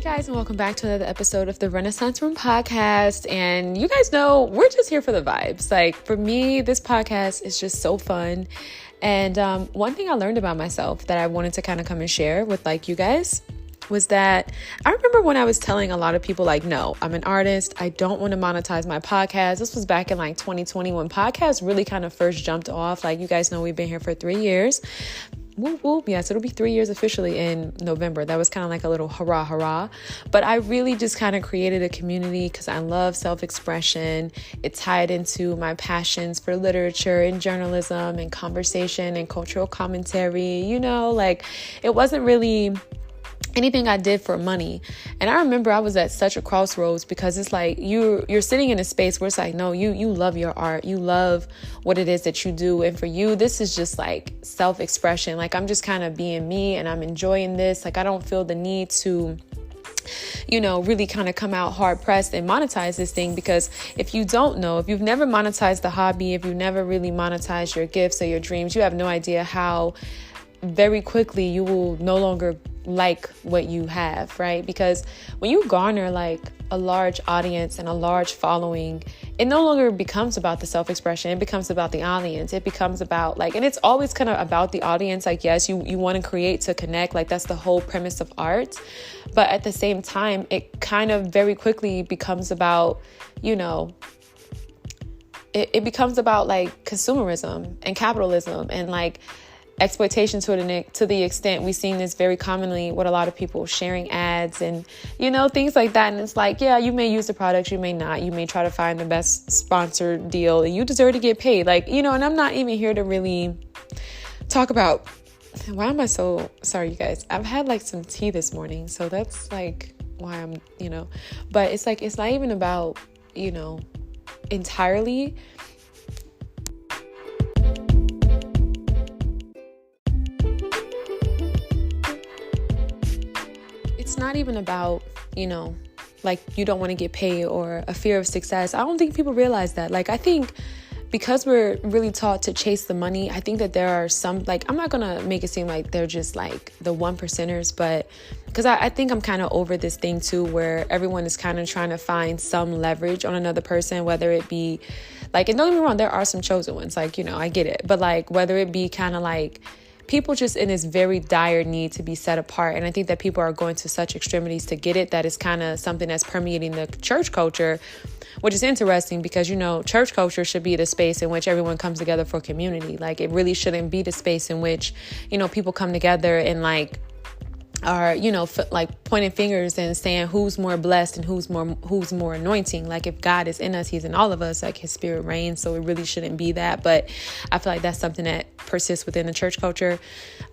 Hey guys, and welcome back to another episode of the Renaissance Room podcast. And you guys know we're just here for the vibes. Like for me, this podcast is just so fun. And one thing I learned about myself that I wanted to kind of come and share with like you guys was that I remember when I was telling a lot of people like, no, I'm an artist. I don't want to monetize my podcast. This was back in like 2020 when podcasts really kind of first jumped off. Like you guys know, we've been here for 3 years. Whoop, whoop. Yes, it'll be 3 years officially in November. That was kind of like a little hurrah. But I really just kind of created a community because I love self-expression. It tied into my passions for literature and journalism and conversation and cultural commentary. You know, like it wasn't really anything I did for money. And I remember I was at such a crossroads because it's like you're sitting in a space where it's like, no, you love your art. You love what it is that you do. And for you, this is just like self-expression. Like I'm just kind of being me and I'm enjoying this. Like I don't feel the need to really kind of come out hard pressed and monetize this thing, because if you don't know, if you've never monetized the hobby, if you never really monetized your gifts or your dreams, you have no idea how very quickly you will no longer like what you have, right? Because when you garner like a large audience and a large following, it no longer becomes about the self-expression. It becomes about the audience. It becomes about like, and it's always kind of about the audience. Like, yes, you want to create to connect. Like that's the whole premise of art. But at the same time, it kind of very quickly becomes about, it becomes about like consumerism and capitalism and like exploitation to the extent we've seen this very commonly with a lot of people sharing ads and, things like that. And it's like, yeah, you may use the product, you may not. You may try to find the best sponsored deal and you deserve to get paid. Like, and I'm not even here to really talk about, why am I so sorry, you guys? I've had like some tea this morning. So that's like why I'm, but it's like, it's not even about, entirely. It's not even about, like you don't want to get paid or a fear of success. I don't think people realize that. Like, I think because we're really taught to chase the money, I think that there are some, like, I'm not going to make it seem like they're just like the 1%ers, but because I think I'm kind of over this thing too, where everyone is kind of trying to find some leverage on another person, whether it be like, and don't get me wrong, there are some chosen ones, like, I get it. But like, whether it be kind of like, people just in this very dire need to be set apart. And I think that people are going to such extremities to get it that is kind of something that's permeating the church culture, which is interesting because, church culture should be the space in which everyone comes together for community. Like it really shouldn't be the space in which, people come together and like are, like pointing fingers and saying who's more blessed and who's more anointing. Like if God is in us, he's in all of us, like his spirit reigns. So it really shouldn't be that. But I feel like that's something that persists within the church culture.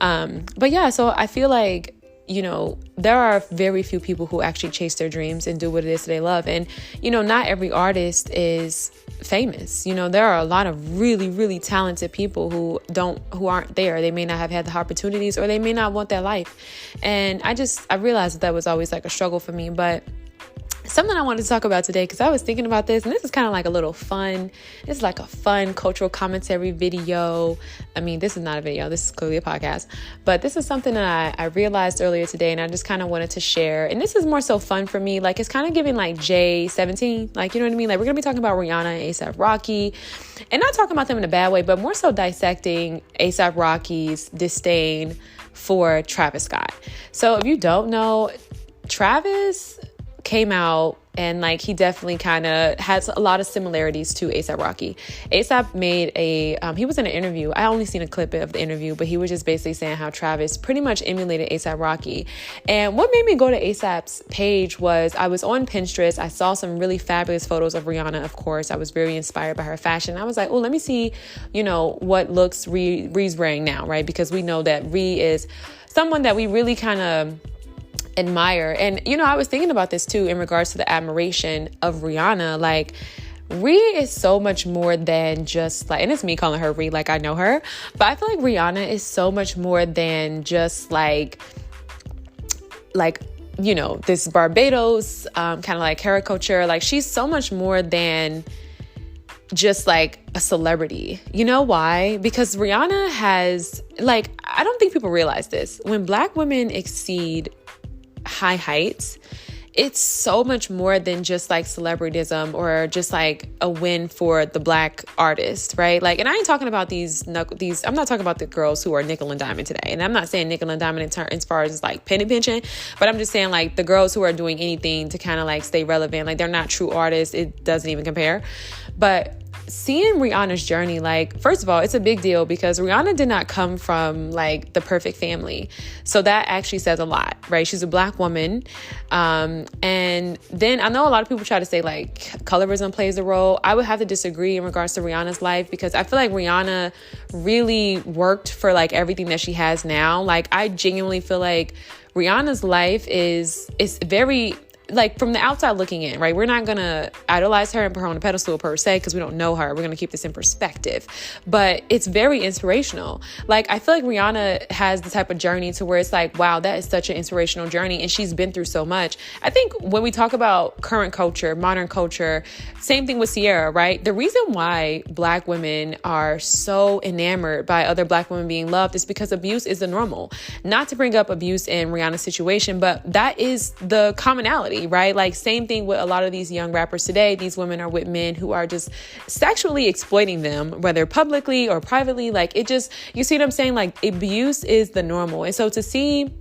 But yeah, so I feel like, there are very few people who actually chase their dreams and do what it is they love. And, not every artist is famous. There are a lot of really, really talented people who aren't there. They may not have had the opportunities or they may not want that life. And I realized that was always like a struggle for me, but something I wanted to talk about today, because I was thinking about this, and this is kind of like a little fun. It's like a fun cultural commentary video. I mean, this is not a video. This is clearly a podcast. But this is something that I realized earlier today, and I just kind of wanted to share. And this is more so fun for me. Like, it's kind of giving like J17. Like, you know what I mean? Like, we're going to be talking about Rihanna and A$AP Rocky. And not talking about them in a bad way, but more so dissecting A$AP Rocky's disdain for Travis Scott. So if you don't know, Travis came out and like he definitely kind of has a lot of similarities to A$AP Rocky. A$AP made he was in an interview. I only seen a clip of the interview, but he was just basically saying how Travis pretty much emulated A$AP Rocky. And what made me go to A$AP's page was I was on Pinterest. I saw some really fabulous photos of Rihanna, of course. I was very inspired by her fashion. I was like, oh, let me see, what looks Rhee's wearing now, right? Because we know that Rhee is someone that we really kind of admire. And, I was thinking about this too in regards to the admiration of Rihanna. Like, Rhee is so much more than just like, and it's me calling her Rhee, like I know her, but I feel like Rihanna is so much more than just like, this Barbados kind of like caricature. Like, she's so much more than just like a celebrity. You know why? Because Rihanna has, like, I don't think people realize this. When Black women exceed high heights, it's so much more than just like celebritism or just like a win for the Black artist, right? Like, and I ain't talking about these, I'm not talking about the girls who are nickel and diamond today. And I'm not saying nickel and diamond as far as like penny pinching, but I'm just saying like the girls who are doing anything to kind of like stay relevant. Like, they're not true artists. It doesn't even compare. But seeing Rihanna's journey, like, first of all, it's a big deal because Rihanna did not come from like the perfect family. So that actually says a lot, right? She's a Black woman. And then I know a lot of people try to say like colorism plays a role. I would have to disagree in regards to Rihanna's life, because I feel like Rihanna really worked for like everything that she has now. Like, I genuinely feel like Rihanna's life is very, like, from the outside looking in, right? We're not going to idolize her and put her on a pedestal per se because we don't know her. We're going to keep this in perspective. But it's very inspirational. Like, I feel like Rihanna has the type of journey to where it's like, wow, that is such an inspirational journey. And she's been through so much. I think when we talk about current culture, modern culture, same thing with Ciara, right? The reason why Black women are so enamored by other Black women being loved is because abuse is the normal. Not to bring up abuse in Rihanna's situation, but that is the commonality, right? Like, same thing with a lot of these young rappers today. These women are with men who are just sexually exploiting them, whether publicly or privately. Like, it just, you see what I'm saying? Like, abuse is the normal. And so to see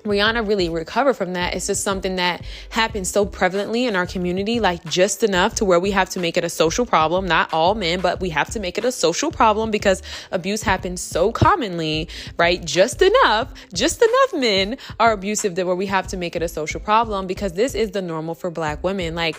Rihanna really recover from that, it's just something that happens so prevalently in our community, like just enough to where we have to make it a social problem. Not all men, but we have to make it a social problem because abuse happens so commonly, right? Just enough men are abusive that where we have to make it a social problem, because this is the normal for Black women. Like,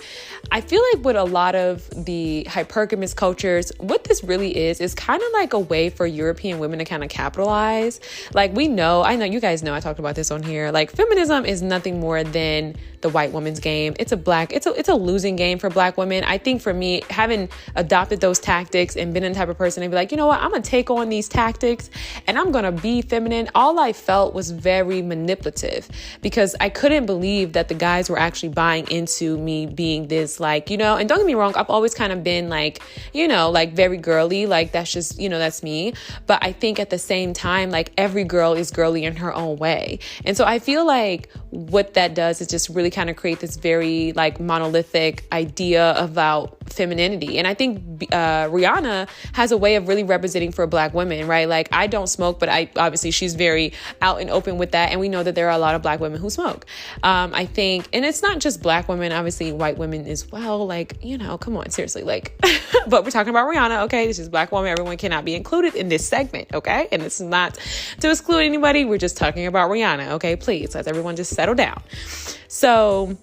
I feel like with a lot of the hypergamous cultures, what this really is kind of like a way for European women to kind of capitalize. Like, I know you guys know I talked about this on here. Like, feminism is nothing more than the white woman's game. It's a losing game for Black women. I think for me, having adopted those tactics and been the type of person to be like, you know what, I'm gonna take on these tactics and I'm gonna be feminine. All I felt was very manipulative, because I couldn't believe that the guys were actually buying into me being this, like, you know, and don't get me wrong, I've always kind of been like, you know, like very girly, like that's just, you know, that's me. But I think at the same time, like, every girl is girly in her own way. And so I feel like what that does is just really kind of create this very like monolithic idea about femininity. And I think Rihanna has a way of really representing for Black women, right? Like, I don't smoke, but obviously she's very out and open with that. And we know that there are a lot of Black women who smoke. I think, and it's not just Black women, obviously white women as well. Like, you know, come on, seriously, like, but we're talking about Rihanna. Okay. This is Black woman. Everyone cannot be included in this segment. Okay. And this is not to exclude anybody. We're just talking about Rihanna. Okay. Please, let's everyone just settle down. So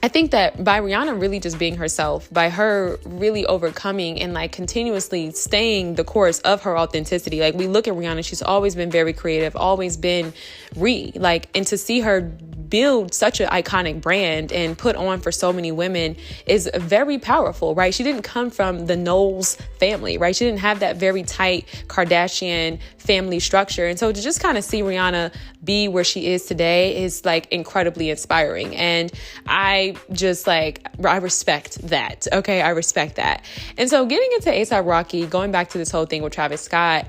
I think that by Rihanna really just being herself, by her really overcoming and like continuously staying the course of her authenticity, like, we look at Rihanna, she's always been very creative, always been and to see her build such an iconic brand and put on for so many women is very powerful, right? She didn't come from the Knowles family, right? She didn't have that very tight Kardashian family structure. And so to just kind of see Rihanna be where she is today is like incredibly inspiring. And I just like, I respect that. Okay. I respect that. And so getting into A$AP Rocky, going back to this whole thing with Travis Scott,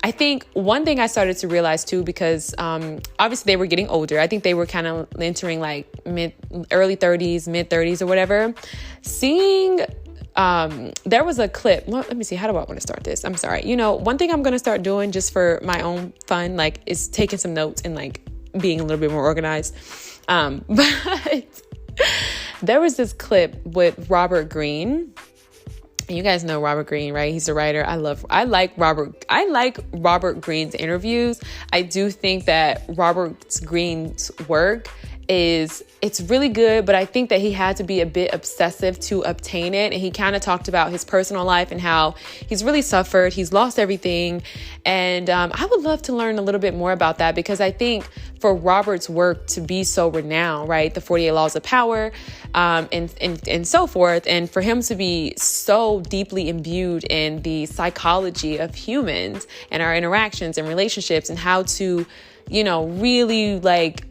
I think one thing I started to realize too, because obviously they were getting older. I think they were kind of entering like early 30s, mid 30s or whatever. Seeing there was a clip. Well, let me see. How do I want to start this? I'm sorry. You know, one thing I'm going to start doing just for my own fun, like, is taking some notes and like being a little bit more organized. But there was this clip with Robert Greene. And you guys know Robert Greene, right? He's a writer. I like Robert Greene's interviews. I do think that Robert Greene's work it's really good, but I think that he had to be a bit obsessive to obtain it. And he kind of talked about his personal life and how he's really suffered. He's lost everything. And I would love to learn a little bit more about that, because I think for Robert's work to be so renowned, right? The 48 Laws of Power, and so forth. And for him to be so deeply imbued in the psychology of humans and our interactions and relationships and how to, you know, really like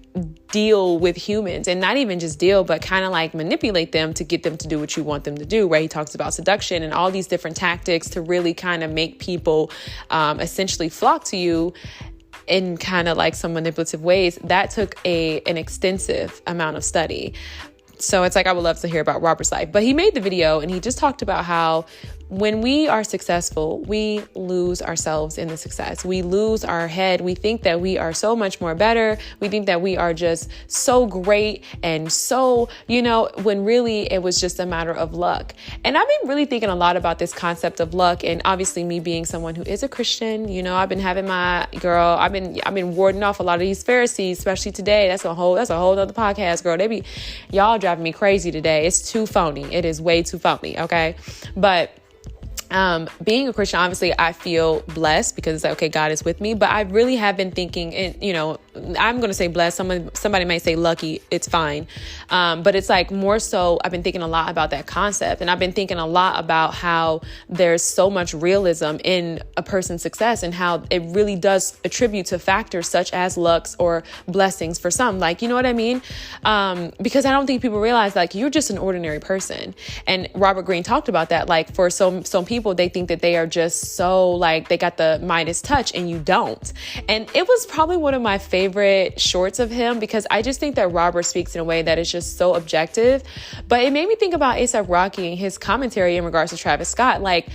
deal with humans, and not even just deal, but kind of like manipulate them to get them to do what you want them to do, right? He talks about seduction and all these different tactics to really kind of make people essentially flock to you. in kind of like some manipulative ways, that took an extensive amount of study. So it's like, I would love to hear about Robert's life. But he made the video and he just talked about how when we are successful, we lose ourselves in the success. We lose our head. We think that we are so much more better. We think that we are just so great and so, when really it was just a matter of luck. And I've been really thinking a lot about this concept of luck. And obviously me being someone who is a Christian, I've been having I've been warding off a lot of these Pharisees, especially today. That's a whole other podcast, girl. Y'all driving me crazy today. It's too phony. It is way too phony. Okay. But being a Christian, obviously I feel blessed because it's like, okay, God is with me, but I really have been thinking, and I'm going to say blessed. Somebody might say lucky. It's fine. But it's like more so I've been thinking a lot about that concept, and I've been thinking a lot about how there's so much realism in a person's success and how it really does attribute to factors such as lucks or blessings for some, like, you know what I mean? Because I don't think people realize like you're just an ordinary person. And Robert Greene talked about that. Like for some people, they think that they are just so like they got the Midas touch and you don't. And it was probably one of my favorite shorts of him because I just think that Robert speaks in a way that is just so objective. But it made me think about A$AP Rocky and his commentary in regards to Travis Scott. Like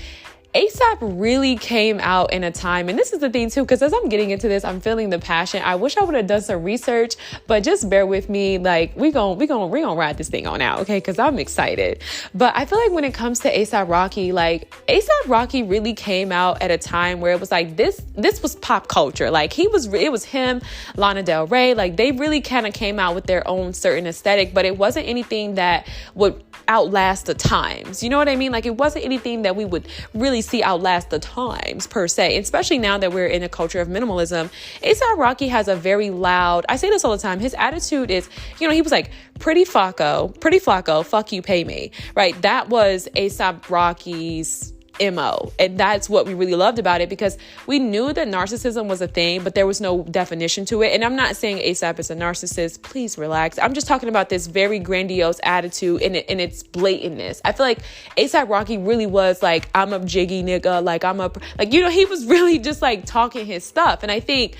A$AP really came out in a time, and this is the thing too, because as I'm getting into this, I'm feeling the passion. I wish I would have done some research, but just bear with me. Like we gonna ride this thing on out, okay? Because I'm excited. But I feel like when it comes to A$AP Rocky, like A$AP Rocky really came out at a time where it was like this was pop culture. Like it was him, Lana Del Rey. Like they really kind of came out with their own certain aesthetic, but it wasn't anything that would outlast the times. You know what I mean? Like it wasn't anything that we would really see outlast the times per se, especially now that we're in a culture of minimalism. A$AP Rocky has a very loud, I say this all the time, his attitude is, he was like, pretty Flacco, fuck you, pay me, right? That was A$AP Rocky's MO. And that's what we really loved about it, because we knew that narcissism was a thing, but there was no definition to it. And I'm not saying A$AP is a narcissist. Please relax. I'm just talking about this very grandiose attitude and its blatantness. I feel like A$AP Rocky really was like, I'm a jiggy nigga. He was really just like talking his stuff. And I think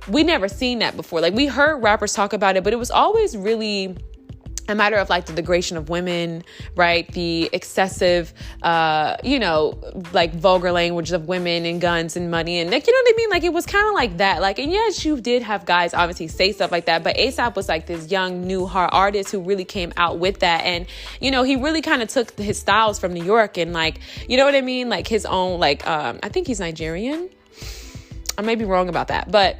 we never seen that before. Like we heard rappers talk about it, but it was always really a matter of like the degradation of women, right? The excessive, like vulgar language of women and guns and money. And like, you know what I mean? Like it was kind of like that. Like, and yes, you did have guys obviously say stuff like that, but A$AP was like this young, new hard artist who really came out with that. And, he really kind of took his styles from New York and like, you know what I mean? Like his own, like, I think he's Nigerian. I may be wrong about that, but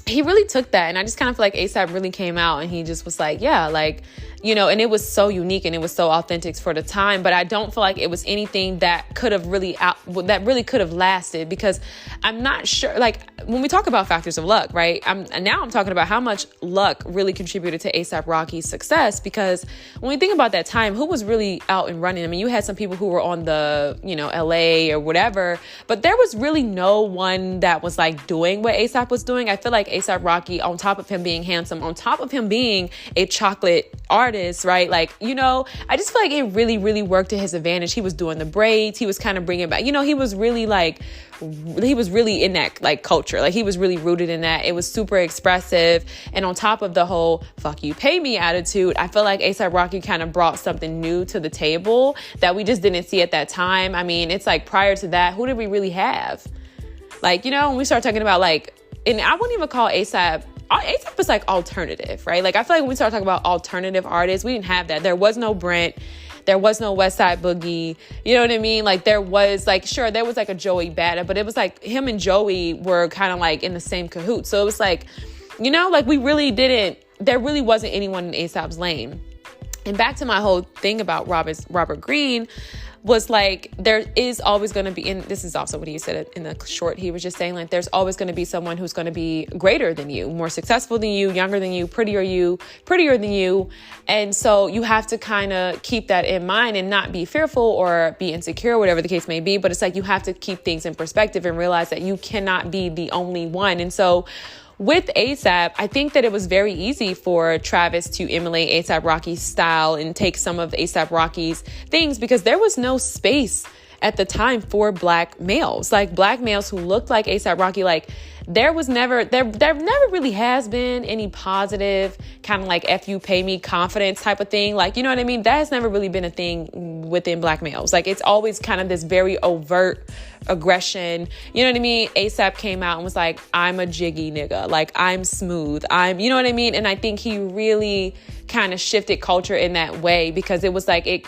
he really took that. And I just kind of feel like A$AP really came out and he just was like, yeah, like, and it was so unique and it was so authentic for the time. But I don't feel like it was anything that could have really lasted, because I'm not sure, like when we talk about factors of luck, right? I'm talking about how much luck really contributed to A$AP Rocky's success, because when we think about that time, who was really out and running? I mean, you had some people who were on the, LA or whatever, but there was really no one that was like doing what A$AP was doing. I feel like A$AP Rocky, on top of him being handsome, on top of him being a chocolate artist, right? Like, I just feel like it really, really worked to his advantage. He was doing the braids. He was kind of bringing back, he was really in that like culture. Like he was really rooted in that. It was super expressive. And on top of the whole fuck you, pay me attitude, I feel like A$AP Rocky kind of brought something new to the table that we just didn't see at that time. I mean, it's like prior to that, who did we really have? Like, when we start talking about like, and I wouldn't even call A$AP was like alternative, right? Like I feel like when we start talking about alternative artists, we didn't have that. There was no Brent. There was no West Side Boogie. You know what I mean? Like there was like, sure, there was like a Joey Bada, but it was like him and Joey were kind of like in the same cahoot. So it was like, like we really there really wasn't anyone in A$AP's lane. And back to my whole thing about Robert Greene, was like, there is always going to be, and this is also what he said in the short, he was just saying like, there's always going to be someone who's going to be greater than you, more successful than you, younger than you, prettier than you. And so you have to kind of keep that in mind and not be fearful or be insecure, whatever the case may be. But it's like, you have to keep things in perspective and realize that you cannot be the only one. And so with A$AP, I think that it was very easy for Travis to emulate A$AP Rocky's style and take some of A$AP Rocky's things, because there was no space at the time for black males, like black males who looked like A$AP Rocky. Like there never really has been any positive kind of like F you pay me confidence type of thing. Like, you know what I mean? That has never really been a thing within Black males. Like, it's always kind of this very overt aggression. You know what I mean? ASAP came out and was like, I'm a jiggy nigga. Like, I'm smooth. You know what I mean? And I think he really kind of shifted culture in that way, because it was like, there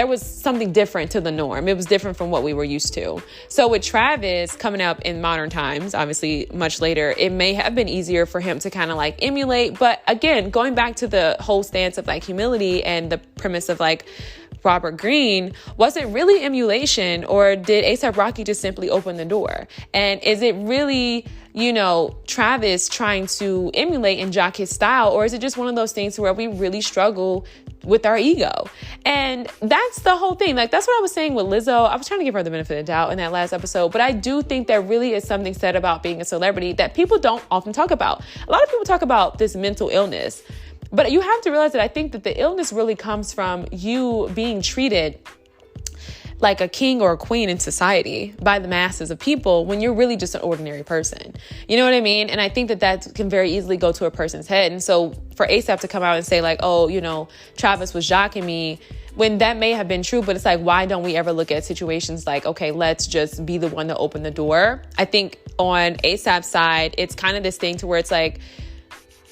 was something different to the norm. It was different from what we were used to. So with Travis coming up in modern times, obviously much later, it may have been easier for him to kind of like emulate. But again, going back to the whole stance of like humility and the premise of like Robert Greene, was it really emulation, or did A$AP Rocky just simply open the door? And is it really, you know, Travis trying to emulate and jock his style, or is it just one of those things where we really struggle with our ego? And that's the whole thing. Like, that's what I was saying with Lizzo. I was trying to give her the benefit of the doubt in that last episode, but I do think there really is something said about being a celebrity that people don't often talk about. A lot of people talk about this mental illness, but you have to realize that I think that the illness really comes from you being treated like a king or a queen in society by the masses of people when you're really just an ordinary person. You know what I mean? And I think that that can very easily go to a person's head. And so for A$AP to come out and say like, oh, you know, Travis was jocking me, when that may have been true, but it's like, why don't we ever look at situations like, okay, let's just be the one to open the door? I think on A$AP's side, it's kind of this thing to where it's like,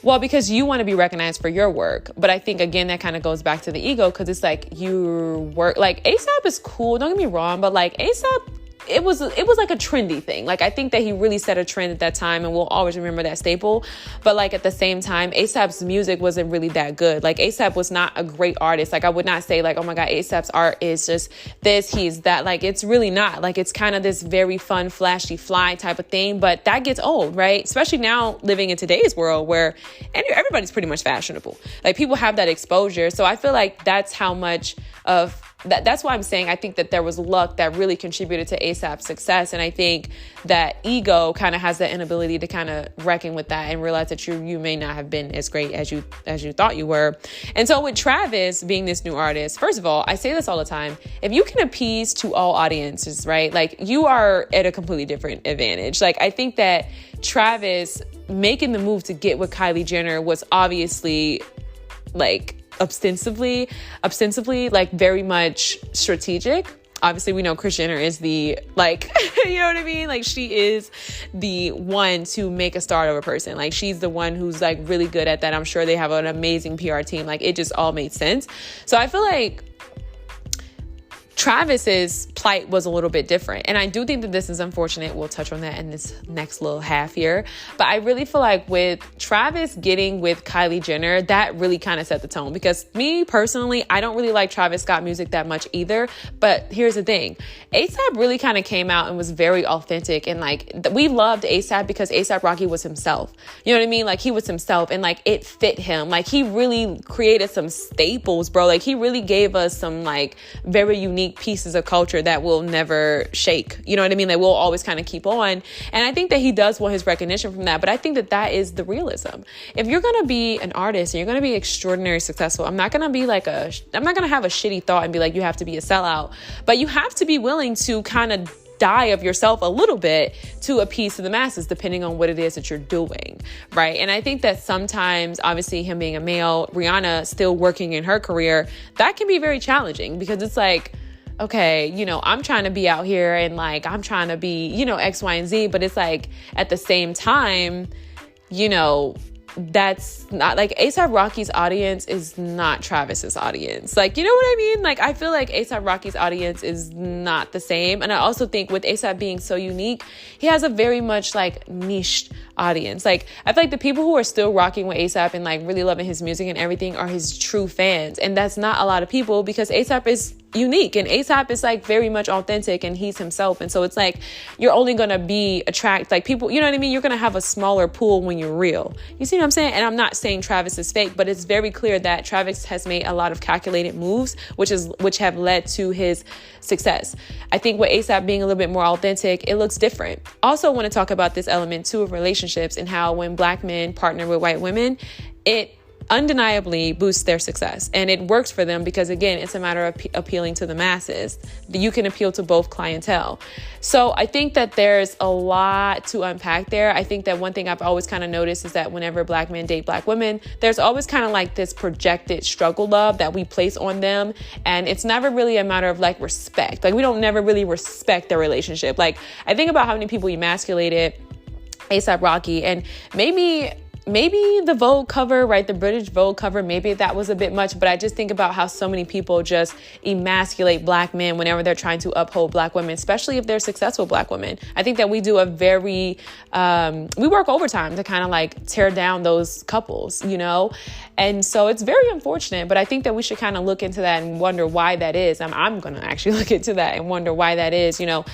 well, because you want to be recognized for your work. But I think, again, that kind of goes back to the ego, because it's like you work, like A$AP is cool. Don't get me wrong. But like A$AP, it was like a trendy thing. Like, I think that he really set a trend at that time, and we'll always remember that staple. But like at the same time, A$AP's music wasn't really that good. Like, A$AP was not a great artist. Like, I would not say like, oh my God, A$AP's art is just this, he's that. Like, it's really not. Like, it's kind of this very fun, flashy, fly type of thing. But that gets old, right? Especially now living in today's world where everybody's pretty much fashionable. Like, people have that exposure. So I feel like that's how much of that's why I'm saying I think that there was luck that really contributed to A$AP's success. And I think that ego kind of has that inability to kind of reckon with that and realize that you may not have been as great as you thought you were. And so with Travis being this new artist, first of all, I say this all the time, if you can appease to all audiences, right? Like, you are at a completely different advantage. Like, I think that Travis making the move to get with Kylie Jenner was obviously like ostensibly like very much strategic. Obviously, we know Kris Jenner is the, like, you know what I mean? Like, she is the one to make a start of a person. Like, she's the one who's like really good at that. I'm sure they have an amazing PR team. Like, it just all made sense. So I feel like Travis's plight was a little bit different. And I do think that this is unfortunate. We'll touch on that in this next little half here. But I really feel like with Travis getting with Kylie Jenner, that really kind of set the tone. Because me personally, I don't really like Travis Scott music that much either. But here's the thing. A$AP really kind of came out and was very authentic. And like, we loved A$AP because A$AP Rocky was himself. You know what I mean? Like, he was himself and like it fit him. Like, he really created some staples, bro. Like, he really gave us some like very unique pieces of culture that will never shake. You know what I mean? That we'll always kind of keep on. And I think that he does want his recognition from that. But I think that that is the realism. If you're going to be an artist and you're going to be extraordinarily successful, I'm not going to have a shitty thought and be like, you have to be a sellout. But you have to be willing to kind of die of yourself a little bit to appease to the masses, depending on what it is that you're doing, right? And I think that sometimes, obviously, him being a male, Rihanna still working in her career, that can be very challenging, because it's like, okay, you know, I'm trying to be out here and like, I'm trying to be, you know, X, Y, and Z, but it's like, at the same time, you know, that's not like A$AP Rocky's audience is not Travis's audience. Like, you know what I mean? Like, I feel like A$AP Rocky's audience is not the same. And I also think with A$AP being so unique, he has a very much like niche audience. Like, I feel like the people who are still rocking with A$AP and like really loving his music and everything are his true fans. And that's not a lot of people, because A$AP is unique and A$AP is like very much authentic and he's himself. And so it's like, you're only going to be like people, you know what I mean? You're going to have a smaller pool when you're real. You see what I'm saying? And I'm not saying Travis is fake, but it's very clear that Travis has made a lot of calculated moves, which have led to his success. I think with A$AP being a little bit more authentic, it looks different. Also want to talk about this element too of relationships and how when Black men partner with white women, it undeniably boosts their success. And it works for them because, again, it's a matter of appealing to the masses. You can appeal to both clientele. So I think that there's a lot to unpack there. I think that one thing I've always kind of noticed is that whenever Black men date Black women, there's always kind of like this projected struggle love that we place on them. And it's never really a matter of like respect. Like we don't never really respect their relationship. Like I think about how many people emasculated A$AP Rocky, and maybe the Vogue cover, right? The British Vogue cover, maybe that was a bit much, but I just think about how so many people just emasculate Black men whenever they're trying to uphold Black women, especially if they're successful Black women. I think that we do we work overtime to kind of like tear down those couples, you know? And so it's very unfortunate, but I think that we should kind of look into that and wonder why that is. I'm going to actually look into that and wonder why that is, you know?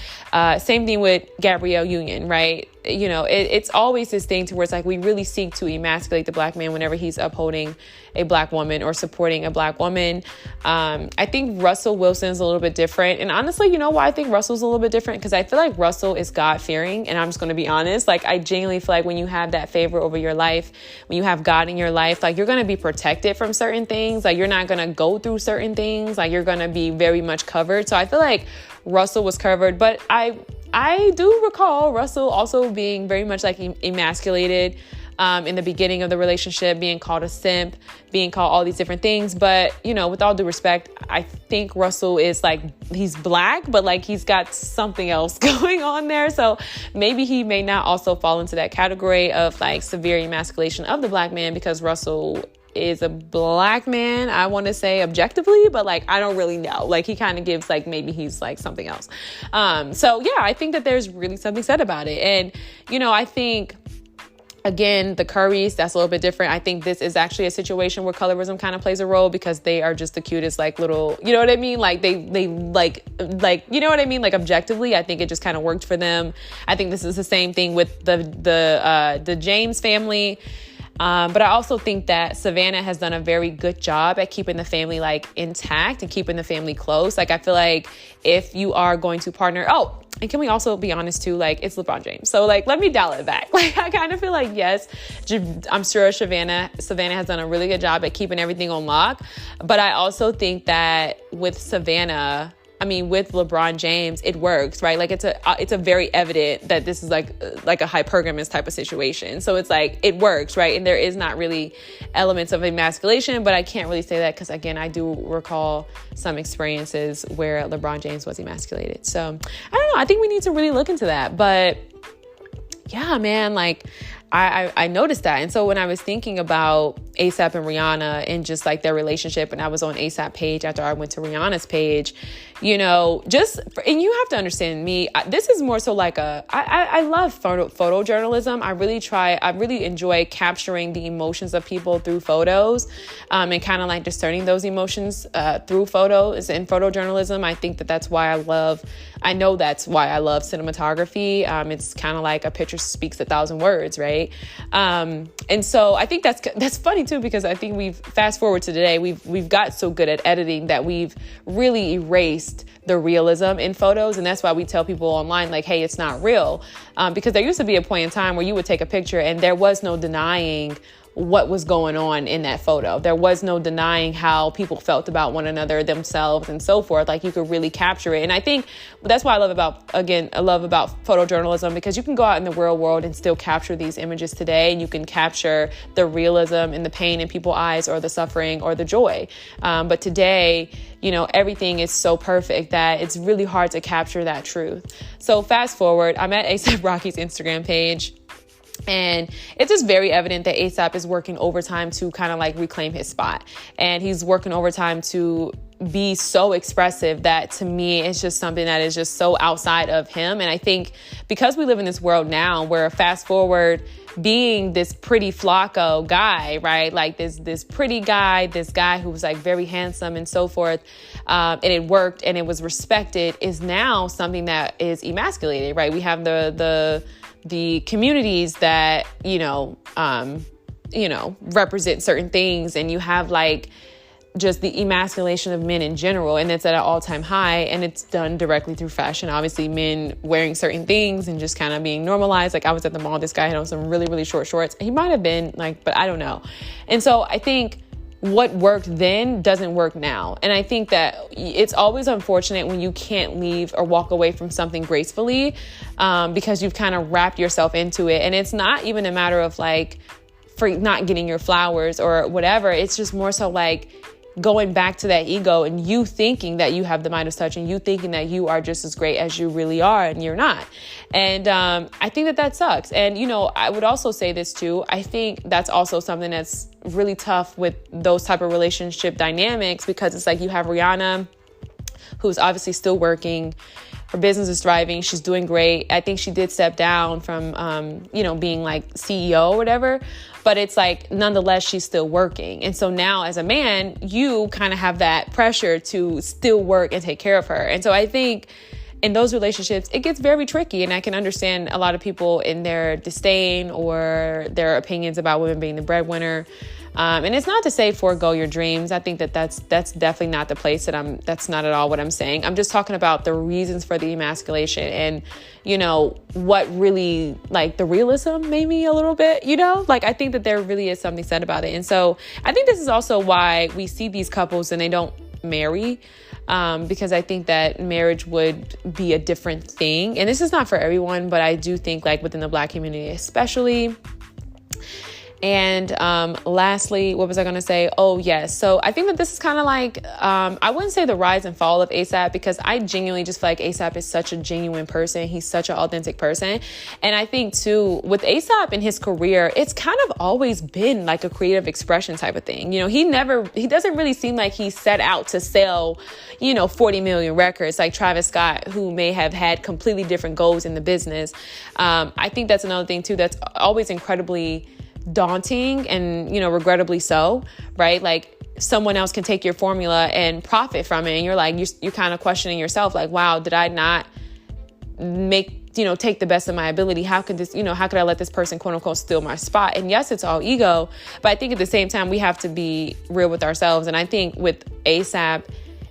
Same thing with Gabrielle Union, right? You know, it's always this thing to where it's like we really seek to emasculate the Black man whenever he's upholding a Black woman or supporting a Black woman. I think Russell Wilson's a little bit different. And honestly, you know why I think Russell's a little bit different? Because I feel like Russell is God-fearing. And I'm just going to be honest. Like, I genuinely feel like when you have that favor over your life, when you have God in your life, like, you're going to be protected from certain things. Like, you're not going to go through certain things. Like, you're going to be very much covered. So I feel like Russell was covered. But I do recall Russell also being very much like emasculated in the beginning of the relationship, being called a simp, being called all these different things. But, you know, with all due respect, I think Russell is like, he's Black, but like he's got something else going on there. So maybe he may not also fall into that category of like severe emasculation of the Black man, because Russell is a Black man, I want to say objectively, but like I don't really know. Like he kind of gives like maybe he's like something else. So yeah, I think that there's really something said about it. And, you know, I think, again, the Currys, that's a little bit different. I think this is actually a situation where colorism kind of plays a role, because they are just the cutest, like little, you know what I mean? Like they like, you know what I mean? Like objectively, I think it just kind of worked for them. I think this is the same thing with the James family. But I also think that Savannah has done a very good job at keeping the family like intact and keeping the family close. Like I feel like if you are going to partner, and can we also be honest too, like it's LeBron James. So like, let me dial it back. Like I kind of feel like, yes, I'm sure Savannah has done a really good job at keeping everything on lock. But I also think that with with LeBron James, it works, right? Like it's a very evident that this is like a hypergamous type of situation. So it's like, it works, right? And there is not really elements of emasculation, but I can't really say that because, again, I do recall some experiences where LeBron James was emasculated. So I don't know. I think we need to really look into that. But yeah, man, like I noticed that. And so when I was thinking about A$AP and Rihanna and just like their relationship, and I was on A$AP page after I went to Rihanna's page, you know, and you have to understand me, this is more so like I love photojournalism. I really enjoy capturing the emotions of people through photos, and kind of like discerning those emotions through photos and photojournalism. I think that's why I know that's why I love cinematography. It's kind of like a picture speaks 1,000 words, right? And so I think that's funny too, because I think we've fast forward to today, we've got so good at editing that we've really erased the realism in photos. And that's why we tell people online, like, hey, it's not real. Because there used to be a point in time where you would take a picture and there was no denying what was going on in that photo. There was no denying how people felt about one another, themselves, and so forth. Like you could really capture it. And I think that's why I love about photojournalism, because you can go out in the real world and still capture these images today. And you can capture the realism and the pain in people's eyes, or the suffering or the joy. But today, you know, everything is so perfect that it's really hard to capture that truth. So fast forward, I'm at A$AP Rocky's Instagram page. And it's just very evident that A$AP is working overtime to kind of like reclaim his spot. And he's working overtime to be so expressive that, to me, it's just something that is just so outside of him. And I think because we live in this world now where, fast forward, being this pretty flacco guy, right? Like this pretty guy, this guy who was like very handsome and so forth, and it worked and it was respected, is now something that is emasculated, right? We have the communities that, represent certain things, and you have like just the emasculation of men in general. And it's at an all-time high, and it's done directly through fashion. Obviously, men wearing certain things and just kind of being normalized. Like, I was at the mall, this guy had on some really, really short shorts. He might have been like, but I don't know. And so I think what worked then doesn't work now. And I think that it's always unfortunate when you can't leave or walk away from something gracefully, because you've kind of wrapped yourself into it. And it's not even a matter of like, for not getting your flowers or whatever. It's just more so like going back to that ego and you thinking that you have the Midas touch and you thinking that you are just as great as you really are, and you're not. And I think that sucks. And, I would also say this too. I think that's also something that's really tough with those type of relationship dynamics, because it's like you have Rihanna, who's obviously still working. Her business is thriving. She's doing great. I think she did step down from, being like CEO or whatever, but it's like, nonetheless, she's still working. And so now as a man, you kind of have that pressure to still work and take care of her. And so I think in those relationships, it gets very tricky. And I can understand a lot of people in their disdain or their opinions about women being the breadwinner. And it's not to say forego your dreams. I think that's definitely not the place that's not at all what I'm saying. I'm just talking about the reasons for the emasculation and, what really, like, the realism maybe a little bit, like, I think that there really is something said about it. And so I think this is also why we see these couples and they don't marry, because I think that marriage would be a different thing. And this is not for everyone, but I do think, like, within the Black community especially. And lastly, what was I going to say? Oh, yes. So I think that this is kind of like, I wouldn't say the rise and fall of ASAP, because I genuinely just feel like ASAP is such a genuine person. He's such an authentic person. And I think too, with ASAP in his career, it's kind of always been like a creative expression type of thing. He doesn't really seem like he set out to sell, 40 million records like Travis Scott, who may have had completely different goals in the business. I think that's another thing too, that's always incredibly daunting and, regrettably so, right? Like, someone else can take your formula and profit from it. And you're like, you're kind of questioning yourself, like, wow, did I not take the best of my ability? How could this, how could I let this person, quote unquote, steal my spot? And yes, it's all ego, but I think at the same time, we have to be real with ourselves. And I think with ASAP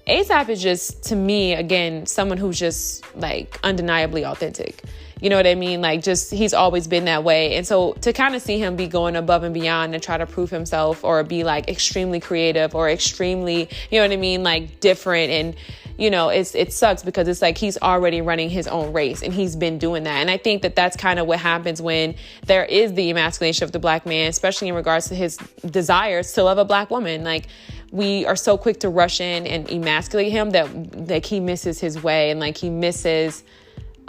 is just, to me, again, someone who's just like undeniably authentic. You know what I mean? Like, just, he's always been that way. And so to kind of see him be going above and beyond and try to prove himself or be like extremely creative or extremely, you know what I mean? Like, different. And, it sucks because it's like he's already running his own race and he's been doing that. And I think that that's kind of what happens when there is the emasculation of the Black man, especially in regards to his desires to love a Black woman. Like, we are so quick to rush in and emasculate him that like he misses his way and like he misses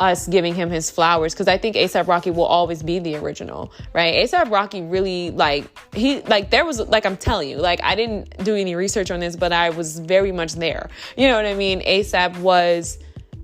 us giving him his flowers. Because I think A$AP Rocky will always be the original, right? A$AP Rocky really, there was, like, I'm telling you, like, I didn't do any research on this, but I was very much there. You know what I mean? A$AP was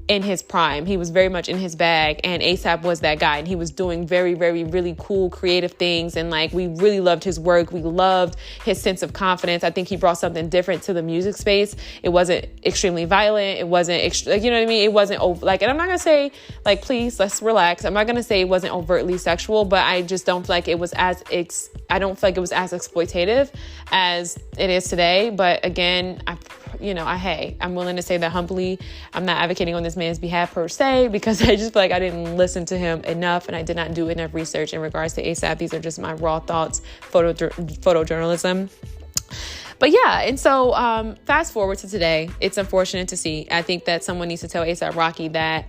in his prime. He was very much in his bag, and A$AP was that guy, and he was doing very, very, really cool, creative things. And like, we really loved his work. We loved his sense of confidence. I think he brought something different to the music space. It wasn't extremely violent. It wasn't, you know what I mean? It wasn't and I'm not going to say, like, please, let's relax. I'm not going to say it wasn't overtly sexual, but I just don't feel like it was I don't feel like it was as exploitative as it is today. But again, I'm willing to say that humbly. I'm not advocating on this man's behalf per se, because I just feel like I didn't listen to him enough and I did not do enough research in regards to A$AP. These are just my raw thoughts, photojournalism. But yeah, and so fast forward to today, it's unfortunate to see. I think that someone needs to tell A$AP Rocky that,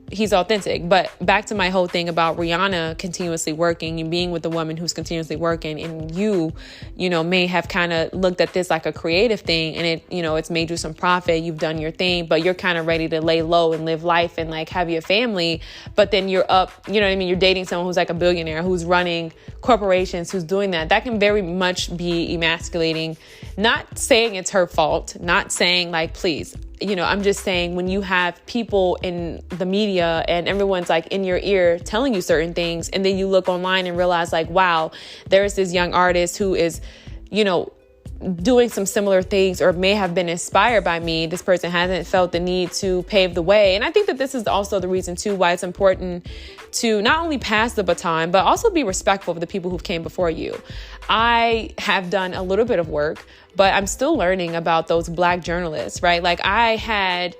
he's authentic. But back to my whole thing about Rihanna continuously working and being with a woman who's continuously working, and you may have kind of looked at this like a creative thing, and it's made you some profit. You've done your thing, but you're kind of ready to lay low and live life and like have your family. But then you're up, you know what I mean? You're dating someone who's like a billionaire, who's running corporations, who's doing that. That can very much be emasculating. Not saying it's her fault, not saying like, please, I'm just saying when you have people in the media and everyone's like in your ear telling you certain things, and then you look online and realize like, wow, there's this young artist who is, doing some similar things or may have been inspired by me, this person hasn't felt the need to pave the way. And I think that this is also the reason too why it's important to not only pass the baton, but also be respectful of the people who came before you. I have done a little bit of work, but I'm still learning about those Black journalists, right? Like I had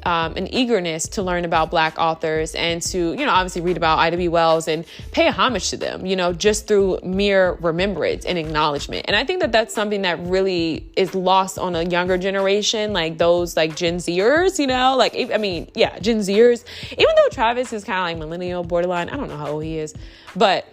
an eagerness to learn about Black authors and to, obviously read about Ida B. Wells and pay homage to them, just through mere remembrance and acknowledgement. And I think that that's something that really is lost on a younger generation, like those like Gen Zers, Gen Zers, even though Travis is kind of like millennial borderline. I don't know how old he is, but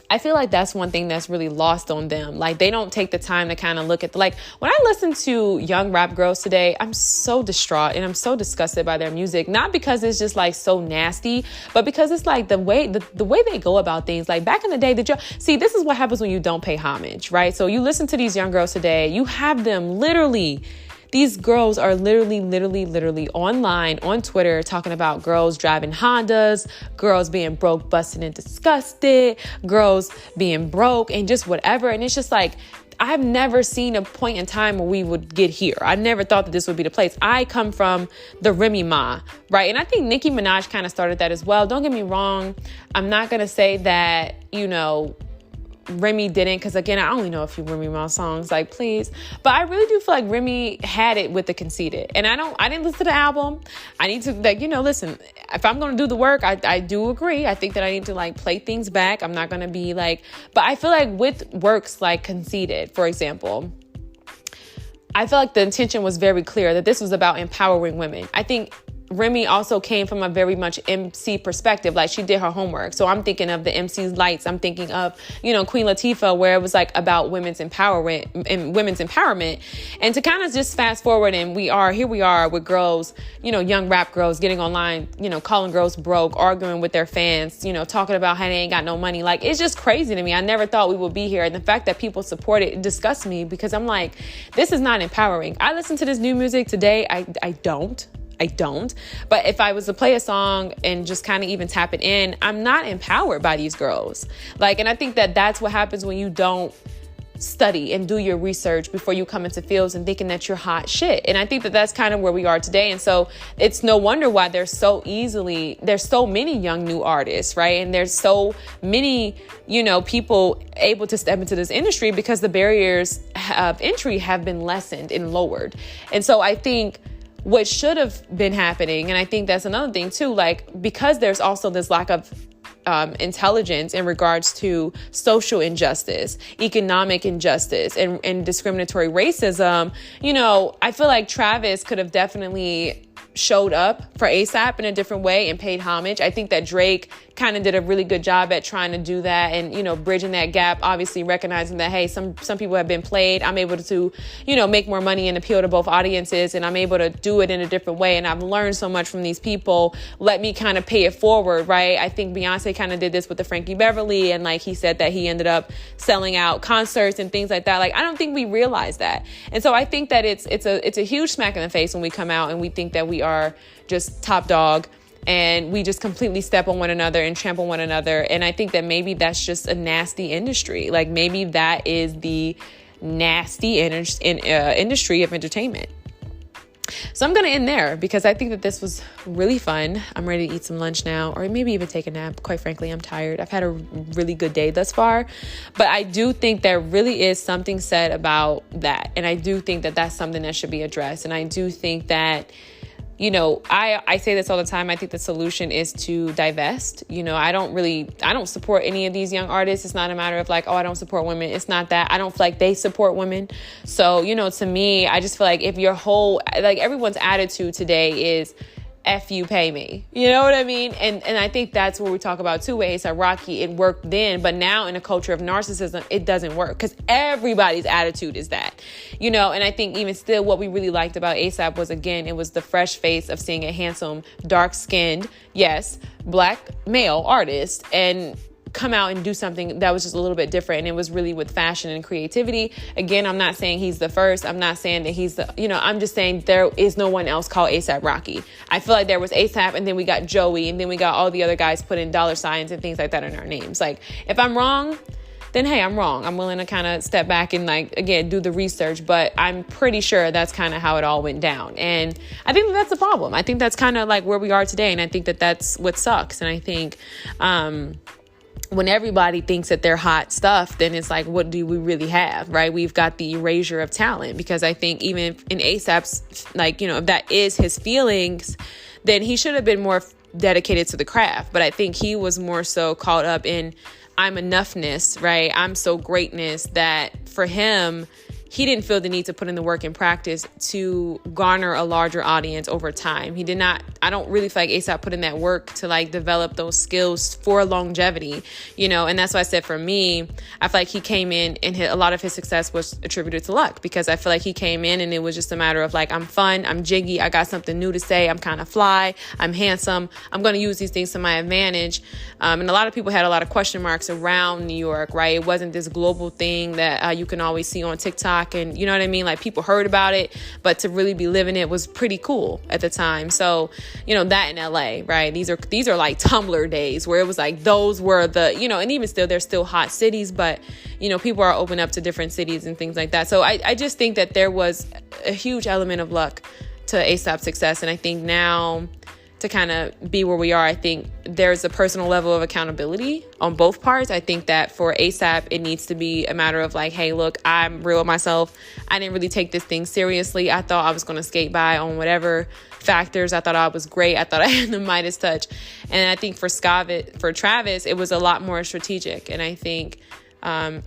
I feel like that's one thing that's really lost on them. Like they don't take the time to kind of look at when I listen to young rap girls today, I'm so distraught and I'm so disgusted by their music. Not because it's just like so nasty, but because it's like the way they go about things. Like back in the day, this is what happens when you don't pay homage, right? So you listen to these young girls today, you have them these girls are literally online on Twitter talking about girls driving Hondas, girls being broke, busted, and disgusted, girls being broke and just whatever. And it's just like, I've never seen a point in time where we would get here. I never thought that this would be the place. I come from the Remy Ma, right? And I think Nicki Minaj kind of started that as well. Don't get me wrong. I'm not going to say that, Remy didn't, because again, I only know a few Remy Ma songs, like please. But I really do feel like Remy had it with the Conceited. And I didn't listen to the album. I need to listen, if I'm going to do the work, I do agree. I think that I need to play things back. I'm not going to be but I feel like with works like Conceited, for example, I feel like the intention was very clear that this was about empowering women. I think Remy also came from a very much MC perspective. Like she did her homework. So I'm thinking of the MC's Lights. I'm thinking of, Queen Latifah, where it was about women's empowerment. And to kind of just fast forward and here we are with girls, young rap girls getting online, calling girls broke, arguing with their fans, talking about how they ain't got no money. Like, it's just crazy to me. I never thought we would be here. And the fact that people support it disgusts me because I'm like, this is not empowering. I listen to this new music today. I don't. But if I was to play a song and just kind of even tap it in, I'm not empowered by these girls. And I think that that's what happens when you don't study and do your research before you come into fields and thinking that you're hot shit. And I think that that's kind of where we are today. And so it's no wonder why there's so many young new artists, right? And there's so many, people able to step into this industry because the barriers of entry have been lessened and lowered. And so I think what should have been happening, and I think that's another thing too, because there's also this lack of intelligence in regards to social injustice, economic injustice, and discriminatory racism, I feel like Travis could have definitely showed up for ASAP in a different way and paid homage. I think that Drake kind of did a really good job at trying to do that and, bridging that gap, obviously recognizing that, hey, some people have been played. I'm able to, make more money and appeal to both audiences, and I'm able to do it in a different way. And I've learned so much from these people. Let me kind of pay it forward, right? I think Beyonce kind of did this with the Frankie Beverly, and he said that he ended up selling out concerts and things like that. I don't think we realize that. And so I think that it's a huge smack in the face when we come out and we think that we are just top dog and we just completely step on one another and trample one another. And I think that maybe that's just a nasty industry. Maybe that is the nasty industry of entertainment. So I'm going to end there because I think that this was really fun. I'm ready to eat some lunch now, or maybe even take a nap. Quite frankly, I'm tired. I've had a really good day thus far, but I do think there really is something said about that. And I do think that that's something that should be addressed. And I do think that, I say this all the time. I think the solution is to divest. I don't support any of these young artists. It's not a matter of I don't support women. It's not that. I don't feel like they support women. So, to me, I just feel like if your whole, everyone's attitude today is, F you, pay me. You know what I mean? And I think that's where we talk about too with A$AP Rocky. It worked then, but now in a culture of narcissism, it doesn't work because everybody's attitude is that, and I think even still what we really liked about A$AP was, again, it was the fresh face of seeing a handsome, dark-skinned, yes, Black male artist and come out and do something that was just a little bit different. And it was really with fashion and creativity. Again, I'm not saying he's the first. I'm not saying that he's the, I'm just saying there is no one else called A$AP Rocky. I feel like there was A$AP and then we got Joey and then we got all the other guys putting dollar signs and things like that in our names. If I'm wrong, then hey, I'm wrong. I'm willing to kind of step back and like, again, do the research, but I'm pretty sure that's kind of how it all went down. And I think that's a problem. I think that's kind of like where we are today. And I think that that's what sucks. And I think, when everybody thinks that they're hot stuff, then it's like, what do we really have, right? We've got the erasure of talent, because I think even in ASAP's, like, you know, if that is his feelings, then he should have been more dedicated to the craft. But I think he was more so caught up in I'm enoughness, right? I'm so greatness, that for him, he didn't feel the need to put in the work and practice to garner a larger audience over time. He did not, I don't really feel like ASAP put in that work to like develop those skills for longevity, you know? And that's why I said, for me, I feel like he came in and a lot of his success was attributed to luck, because I feel like he came in and it was just a matter of like, I'm fun, I'm jiggy, I got something new to say, I'm kind of fly, I'm handsome, I'm going to use these things to my advantage. And a lot of people had a lot of question marks around New York, right? It wasn't this global thing that you can always see on TikTok. And you know what I mean? Like, people heard about it, but to really be living it was pretty cool at the time. So, you know, that in LA, right? These are like Tumblr days where it was like, those were the, you know, and even still, they're still hot cities, but, you know, people are open up to different cities and things like that. So I just think that there was a huge element of luck to ASAP's success. And I think now, to kind of be where we are, I think there's a personal level of accountability on both parts. I think that for ASAP, it needs to be a matter of like, hey, look, I'm real with myself. I didn't really take this thing seriously. I thought I was going to skate by on whatever factors. I thought I was great. I thought I had the Midas touch. And I think for Travis, it was a lot more strategic. And I think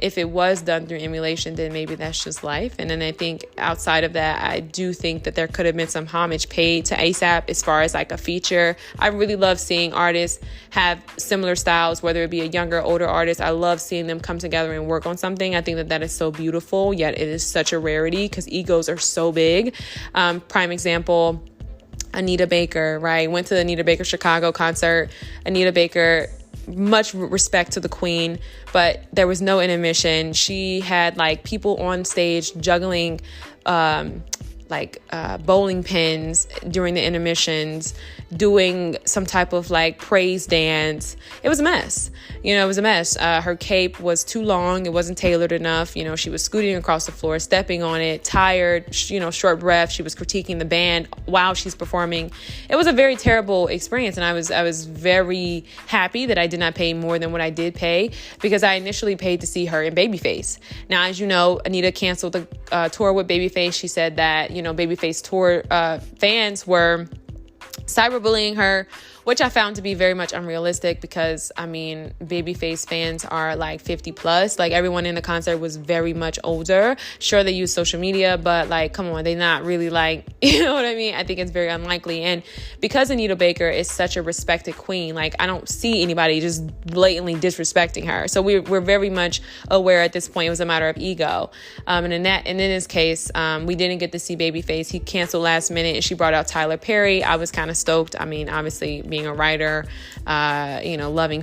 if it was done through emulation, then maybe that's just life. And then I think outside of that, I do think that there could have been some homage paid to ASAP as far as like a feature. I really love seeing artists have similar styles, whether it be a younger, older artist. I love seeing them come together and work on something. I think that that is so beautiful, yet it is such a rarity because egos are so big. Prime example, Anita Baker, right? Went to the Anita Baker Chicago concert. Anita Baker, much respect to the queen, but there was no intermission. She had like people on stage juggling bowling pins during the intermissions, doing some type of like praise dance. It was a mess. You know, it was a mess. Her cape was too long. It wasn't tailored enough. You know, she was scooting across the floor, stepping on it, tired, you know, short breath. She was critiquing the band while she's performing. It was a very terrible experience. And I was very happy that I did not pay more than what I did pay, because I initially paid to see her in Babyface. Now, as you know, Anita canceled the tour with Babyface. She said that, you know, Babyface tour fans were cyberbullying her, which I found to be very much unrealistic, because I mean, Babyface fans are like 50 plus. Like, everyone in the concert was very much older. Sure, they use social media, but like, come on, they're not really like, you know what I mean? I think it's very unlikely. And because Anita Baker is such a respected queen, like, I don't see anybody just blatantly disrespecting her. So we're very much aware at this point it was a matter of ego. And in this case, we didn't get to see Babyface. He canceled last minute, and she brought out Tyler Perry. I was kind of stoked. I mean, obviously, being a writer, loving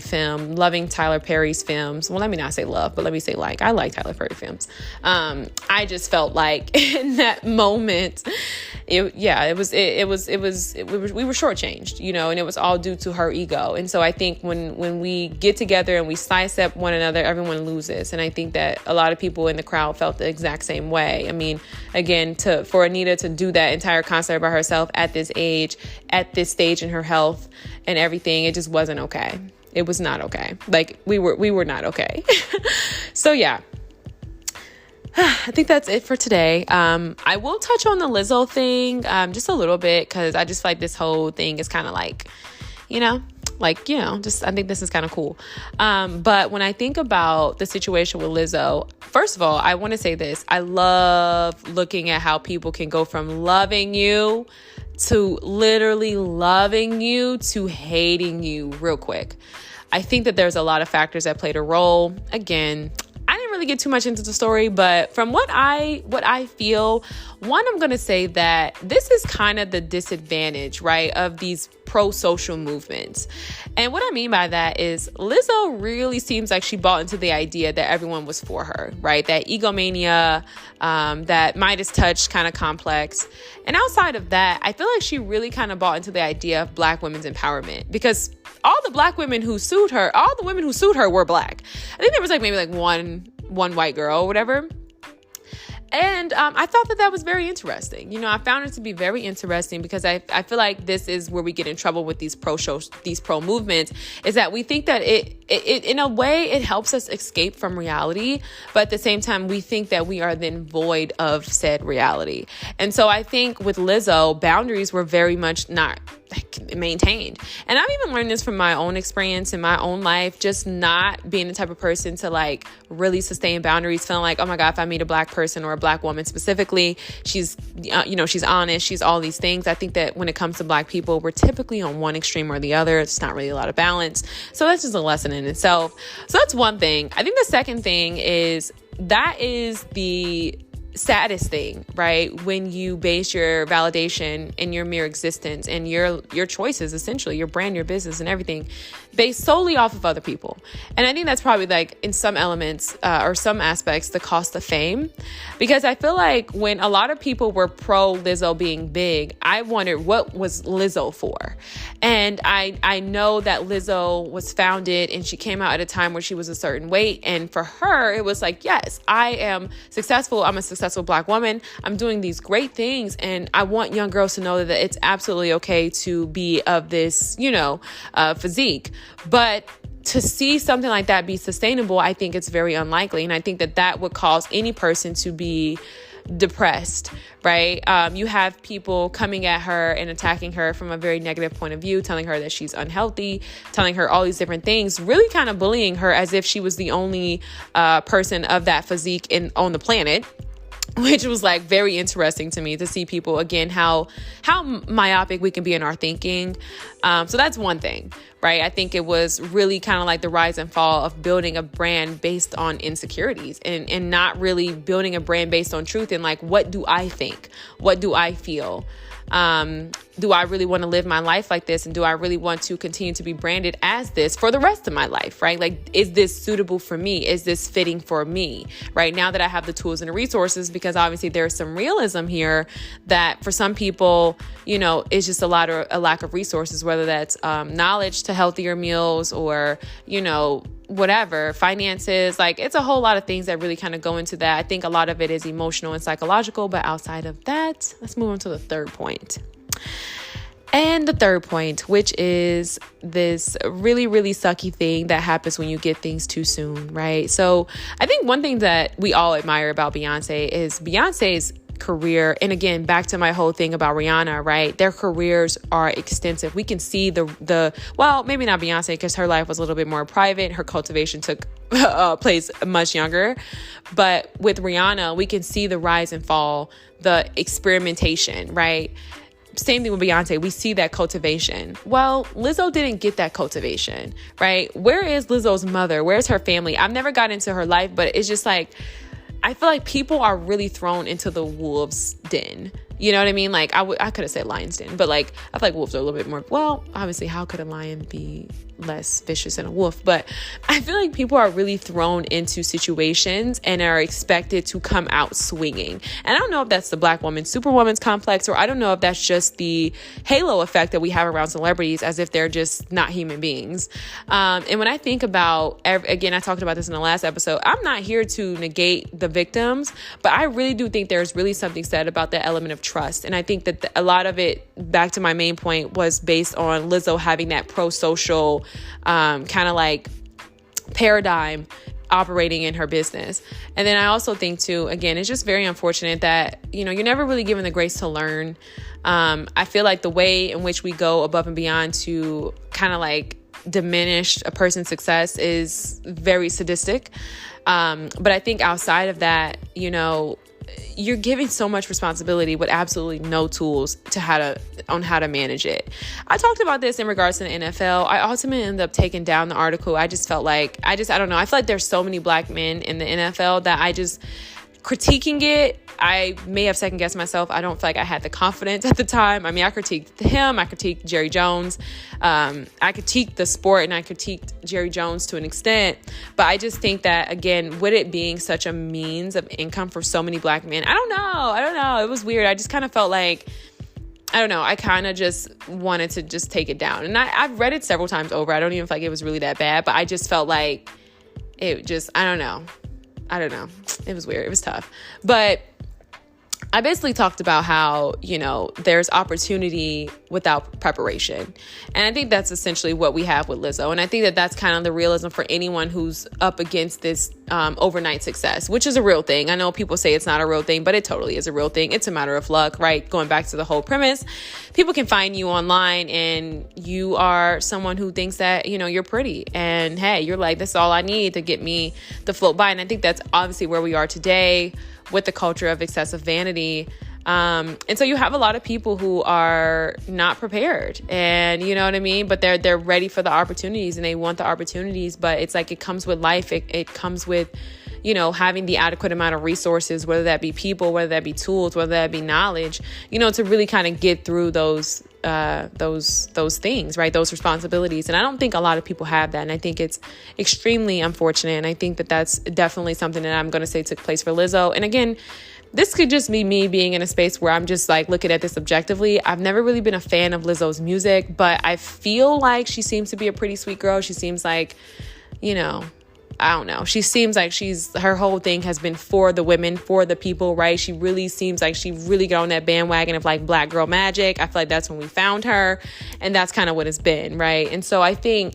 Tyler Perry's films. Well, let me not say love, but let me say like, I like Tyler Perry films. I just felt like in that moment, we were shortchanged, you know, and it was all due to her ego. And so I think when we get together and we sidestep one another, everyone loses. And I think that a lot of people in the crowd felt the exact same way. I mean, again, for Anita to do that entire concert by herself at this age, at this stage in her health and everything, it just wasn't okay. It was not okay. Like, we were not okay. So yeah, I think that's it for today. I will touch on the Lizzo thing just a little bit, because I just feel like this whole thing is kind of like, just I think this is kind of cool. But when I think about the situation with Lizzo, first of all, I want to say this. I love looking at how people can go from loving you to literally loving you to hating you real quick. I think that there's a lot of factors that played a role. Again, I didn't really get too much into the story, but from what I feel, one, I'm going to say that this is kind of the disadvantage, right, of these pro-social movements. And what I mean by that is Lizzo really seems like she bought into the idea that everyone was for her, right? That egomania, that Midas touch kind of complex. And outside of that, I feel like she really kind of bought into the idea of Black women's empowerment, because all the black women who sued her, all the women who sued her were black. I think there was like maybe like one white girl or whatever. And I thought that was very interesting. You know, I found it to be very interesting because I feel like this is where we get in trouble with these pro shows, these pro movements, is that we think that it in a way, it helps us escape from reality. But at the same time, we think that we are then void of said reality. And so I think with Lizzo, boundaries were very much not maintained. And I've even learned this from my own experience in my own life, just not being the type of person to like really sustain boundaries, feeling like, oh my God, if I meet a black person or a black woman specifically, she's, she's honest, she's all these things. I think that when it comes to black people, we're typically on one extreme or the other. It's not really a lot of balance. So that's just a lesson in itself. So that's one thing. I think the second thing is that is the saddest thing, right? When you base your validation and your mere existence and your choices, essentially your brand, your business and everything based solely off of other people. And I think that's probably like in some elements or some aspects, the cost of fame, because I feel like when a lot of people were pro Lizzo being big, I wondered what was Lizzo for? And I know that Lizzo was founded and she came out at a time where she was a certain weight. And for her, it was like, yes, I am successful. I'm a successful black woman. I'm doing these great things. And I want young girls to know that it's absolutely okay to be of this, physique. But to see something like that be sustainable, I think it's very unlikely. And I think that would cause any person to be depressed, right? You have people coming at her and attacking her from a very negative point of view, telling her that she's unhealthy, telling her all these different things, really kind of bullying her as if she was the only person of that physique on the planet. Which was like very interesting to me to see people, again, how myopic we can be in our thinking. So that's one thing, right? I think it was really kind of like the rise and fall of building a brand based on insecurities and not really building a brand based on truth and like, what do I think? What do I feel? Do I really want to live my life like this? And do I really want to continue to be branded as this for the rest of my life, right? Like, is this suitable for me? Is this fitting for me, right? Now that I have the tools and the resources, because obviously there's some realism here that for some people, it's just a lack of resources, whether that's knowledge to healthier meals or, whatever, finances, like it's a whole lot of things that really kind of go into that. I think a lot of it is emotional and psychological, but outside of that, let's move on to the third point. And the third point, which is this really, really sucky thing that happens when you get things too soon, right? So I think one thing that we all admire about Beyonce is Beyonce's career. And again, back to my whole thing about Rihanna, right? Their careers are extensive. We can see well, maybe not Beyonce because her life was a little bit more private. Her cultivation took place much younger. But with Rihanna, we can see the rise and fall, the experimentation, right? Same thing with Beyonce. We see that cultivation. Well, Lizzo didn't get that cultivation, right? Where is Lizzo's mother? Where's her family? I've never got into her life, but it's just like, I feel like people are really thrown into the wolves' den. You know what I mean? Like, I could have said lion's den, but like, I feel like wolves are a little bit more, well, obviously, how could a lion be less vicious than a wolf? But I feel like people are really thrown into situations and are expected to come out swinging. And I don't know if that's the black woman superwoman's complex, or I don't know if that's just the halo effect that we have around celebrities as if they're just not human beings. And when I think about, again, I talked about this in the last episode, I'm not here to negate the victims, but I really do think there's really something said about that element of trust. And I think that a lot of it, back to my main point, was based on Lizzo having that pro-social kind of like paradigm operating in her business. And then I also think too, again, it's just very unfortunate that, you're never really given the grace to learn. I feel like the way in which we go above and beyond to kind of like diminish a person's success is very sadistic. But I think outside of that, you're giving so much responsibility with absolutely no tools on how to manage it. I talked about this in regards to the NFL. I ultimately ended up taking down the article. I just felt like, I don't know. I feel like there's so many black men in the NFL that critiquing it, I may have second guessed myself. I don't feel like I had the confidence at the time. I mean, I critiqued him. I critiqued Jerry Jones. I critiqued the sport and I critiqued Jerry Jones to an extent. But I just think that, again, with it being such a means of income for so many black men, I don't know. It was weird. I just kind of felt like, I don't know. I kind of just wanted to just take it down. And I've read it several times over. I don't even feel like it was really that bad, but I just felt like it just, I don't know. It was weird. It was tough. But I basically talked about how, there's opportunity without preparation. And I think that's essentially what we have with Lizzo. And I think that that's kind of the realism for anyone who's up against this overnight success, which is a real thing. I know people say it's not a real thing, but it totally is a real thing. It's a matter of luck, right? Going back to the whole premise, people can find you online and you are someone who thinks that, you're pretty. And hey, you're like, this is all I need to get me to float by. And I think that's obviously where we are today with the culture of excessive vanity. And so you have a lot of people who are not prepared, and you know what I mean? But they're ready for the opportunities and they want the opportunities, but it's like, it comes with life. It comes with, having the adequate amount of resources, whether that be people, whether that be tools, whether that be knowledge, to really kind of get through those things, right? Those responsibilities. And I don't think a lot of people have that. And I think it's extremely unfortunate. And I think that that's definitely something that I'm going to say took place for Lizzo. And again, this could just be me being in a space where I'm just like looking at this objectively. I've never really been a fan of Lizzo's music, but I feel like she seems to be a pretty sweet girl. She seems like, I don't know. She seems like her whole thing has been for the women, for the people, right? She really seems like she really got on that bandwagon of like black girl magic. I feel like that's when we found her, and that's kind of what it's been, right? And so I think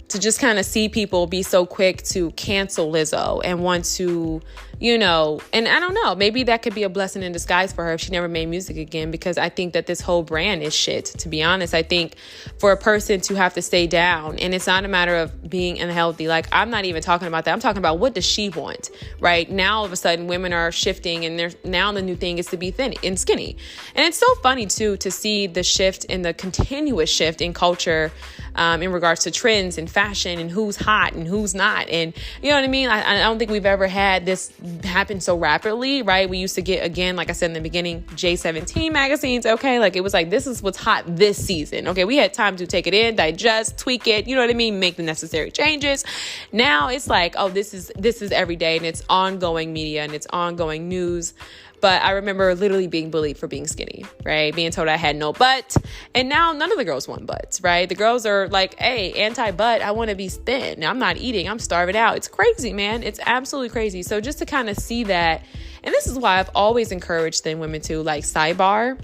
to just kind of see people be so quick to cancel Lizzo and want to, and I don't know, maybe that could be a blessing in disguise for her if she never made music again, because I think that this whole brand is shit, to be honest. I think for a person to have to stay down, and it's not a matter of being unhealthy. Like, I'm not even talking about that. I'm talking about, what does she want, right? Now, all of a sudden, women are shifting, and now the new thing is to be thin and skinny. And it's so funny, too, to see the shift and the continuous shift in culture in regards to trends and fashion and who's hot and who's not. And you know what I mean? I don't think we've ever had this happen so rapidly, right? We used to get, again, like I said in the beginning, J17 magazines, okay? Like, it was like, this is what's hot this season, okay? We had time to take it in, digest, tweak it, you know what I mean? Make the necessary changes. Now it's like, oh, this is every day, and it's ongoing media and it's ongoing news. But I remember literally being bullied for being skinny, right? Being told I had no butt. And now none of the girls want butts, right? The girls are like, hey, anti-butt, I want to be thin. I'm not eating. I'm starving out. It's crazy, man. It's absolutely crazy. So just to kind of see that, and this is why I've always encouraged thin women to, like, sidebar.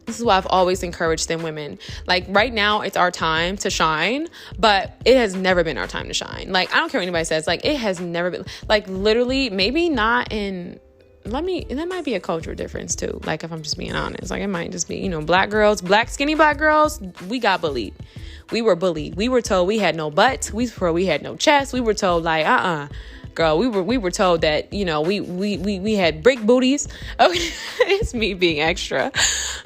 This is why I've always encouraged thin women. Like, right now, it's our time to shine, but it has never been our time to shine. Like, I don't care what anybody says. Like, it has never been, like, literally, maybe not in... that might be a cultural difference too. Like, if I'm just being honest, like, it might just be, skinny black girls, we got bullied. We were bullied. We were told we had no butts. We had no chest. We were told like, girl, we were told that, we had brick booties. Okay, it's me being extra.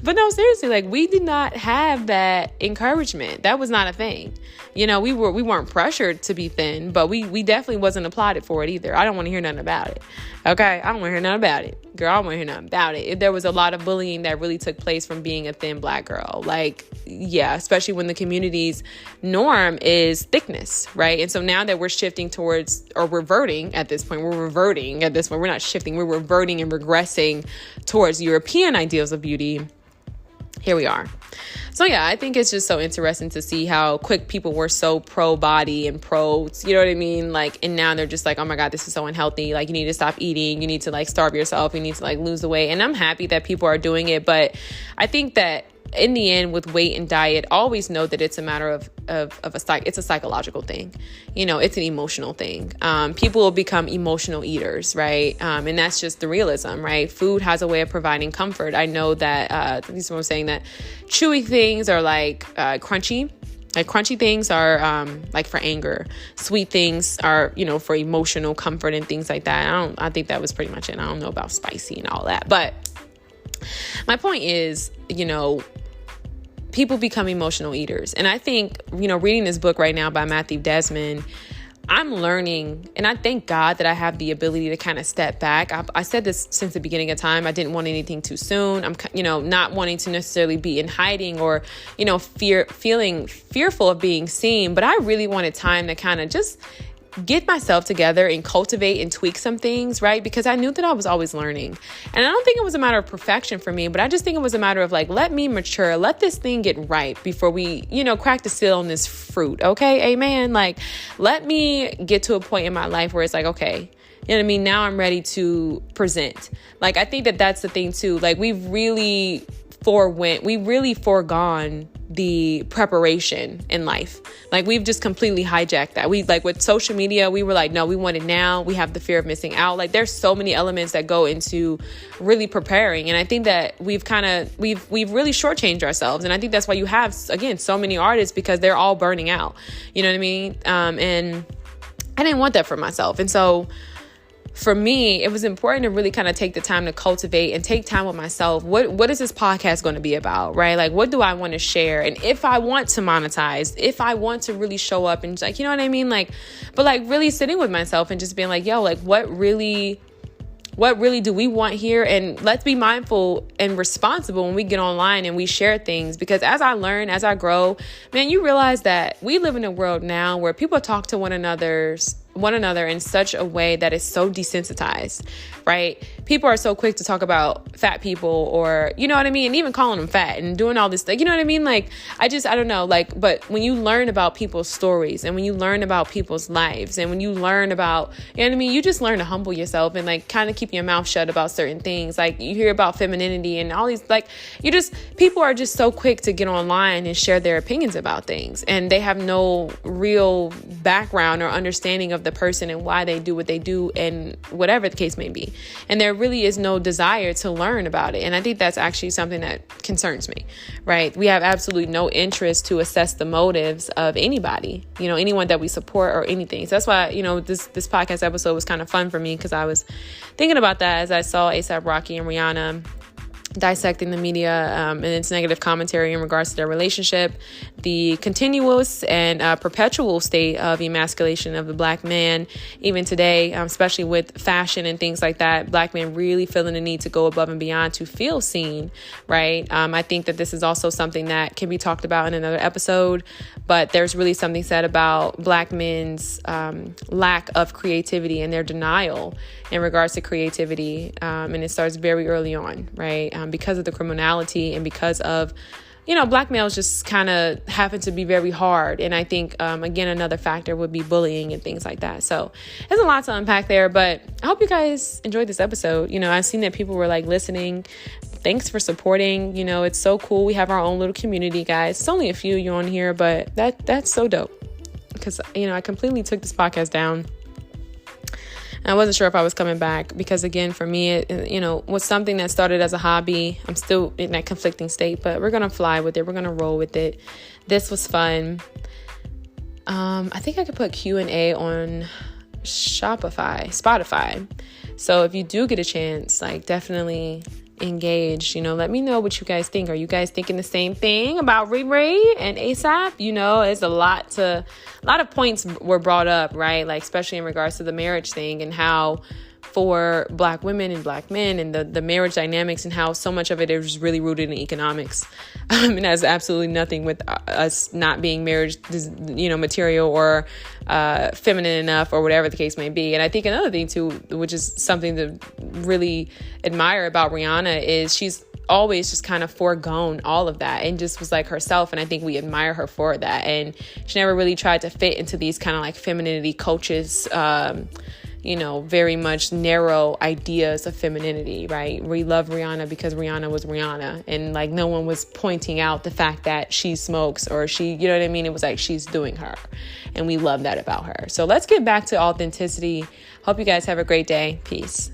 But no, seriously, like, we did not have that encouragement. That was not a thing. We weren't pressured to be thin, but we definitely wasn't applauded for it either. I don't want to hear nothing about it. Okay, I don't want to hear nothing about it. Girl, I don't want to hear nothing about it. There was a lot of bullying that really took place from being a thin black girl. Like, yeah, especially when the community's norm is thickness, right? And so now that we're shifting towards, or reverting at this point, we're not shifting, we're reverting and regressing towards European ideals of beauty. Here we are. So yeah, I think it's just so interesting to see how quick people were so pro body and pro, you know what I mean? Like, and now they're just like, oh my God, this is so unhealthy. Like, you need to stop eating. You need to, like, starve yourself. You need to, like, lose the weight. And I'm happy that people are doing it. But I think that in the end, with weight and diet, always know that it's a matter of it's a psychological thing. It's an emotional thing. People will become emotional eaters, right? And that's just the realism, right? Food has a way of providing comfort. I know that, these people are saying that chewy things are like crunchy. Like, crunchy things are like for anger. Sweet things are, for emotional comfort and things like that. I think that was pretty much it. I don't know about spicy and all that. But my point is, people become emotional eaters. And I think, reading this book right now by Matthew Desmond, I'm learning, and I thank God that I have the ability to kind of step back. I said this since the beginning of time. I didn't want anything too soon. I'm, not wanting to necessarily be in hiding or, feeling fearful of being seen. But I really wanted time to kind of just get myself together and cultivate and tweak some things, right? Because I knew that I was always learning. And I don't think it was a matter of perfection for me, but I just think it was a matter of like, let me mature, let this thing get ripe before we, crack the seal on this fruit. Okay. Amen. Like, let me get to a point in my life where it's like, okay, you know what I mean? Now I'm ready to present. Like, I think that that's the thing too. Like, we've really foregone the preparation in life. Like, we've just completely hijacked that. We like with social media, we were like, no, we want it now. We have the fear of missing out. Like, there's so many elements that go into really preparing. And I think that we've really shortchanged ourselves. And I think that's why you have, again, so many artists, because they're all burning out. You know what I mean? And I didn't want that for myself. And so for me, it was important to really kind of take the time to cultivate and take time with myself. What is this podcast going to be about, right? Like, what do I want to share? And if I want to monetize, if I want to really show up and like, you know what I mean? Like, but like really sitting with myself and just being like, yo, like what really do we want here? And let's be mindful and responsible when we get online and we share things, because as I learn, as I grow, man, you realize that we live in a world now where people talk to one another in such a way that is so desensitized, right? People are so quick to talk about fat people, or, you know what I mean? And even calling them fat and doing all this, like, you know what I mean? Like, I don't know, like, but when you learn about people's stories and when you learn about people's lives and when you learn about, you know what I mean? You just learn to humble yourself and like kind of keep your mouth shut about certain things. Like, you hear about femininity and all these, like, people are just so quick to get online and share their opinions about things. And they have no real background or understanding of the person and why they do what they do and whatever the case may be. And there really is no desire to learn about it. And I think that's actually something that concerns me, right? We have absolutely no interest to assess the motives of anybody, anyone that we support or anything. So that's why, this podcast episode was kind of fun for me, because I was thinking about that as I saw A$AP Rocky and Rihanna dissecting the media and its negative commentary in regards to their relationship, the continuous and perpetual state of emasculation of the Black man, even today, especially with fashion and things like that. Black men really feeling the need to go above and beyond to feel seen, right? I think that this is also something that can be talked about in another episode, but there's really something said about Black men's lack of creativity and their denial in regards to creativity, and it starts very early on, right? Because of the criminality and because of, Black males just kind of happen to be very hard. And I think, again, another factor would be bullying and things like that. So there's a lot to unpack there, but I hope you guys enjoyed this episode. I've seen that people were like listening. Thanks for supporting. It's so cool. We have our own little community, guys. It's only a few you on here, but that's so dope, because, I completely took this podcast down. I wasn't sure if I was coming back, because again, for me, it was something that started as a hobby. I'm still in that conflicting state, but we're going to fly with it. We're going to roll with it. This was fun. I think I could put Q&A on Spotify. So if you do get a chance, like, definitely engage, let me know what you guys think. Are you guys thinking the same thing about Riri and A$AP? It's a lot of points were brought up, right? Like, especially in regards to the marriage thing and how for Black women and Black men and the marriage dynamics, and how so much of it is really rooted in economics. It has absolutely nothing with us not being marriage, material or feminine enough or whatever the case may be. And I think another thing too, which is something to really admire about Rihanna, is she's always just kind of foregone all of that and just was like herself. And I think we admire her for that. And she never really tried to fit into these kind of like femininity coaches, very much narrow ideas of femininity, right? We love Rihanna because Rihanna was Rihanna, and like no one was pointing out the fact that she smokes or she, you know what I mean? It was like, she's doing her, and we love that about her. So let's get back to authenticity. Hope you guys have a great day. Peace.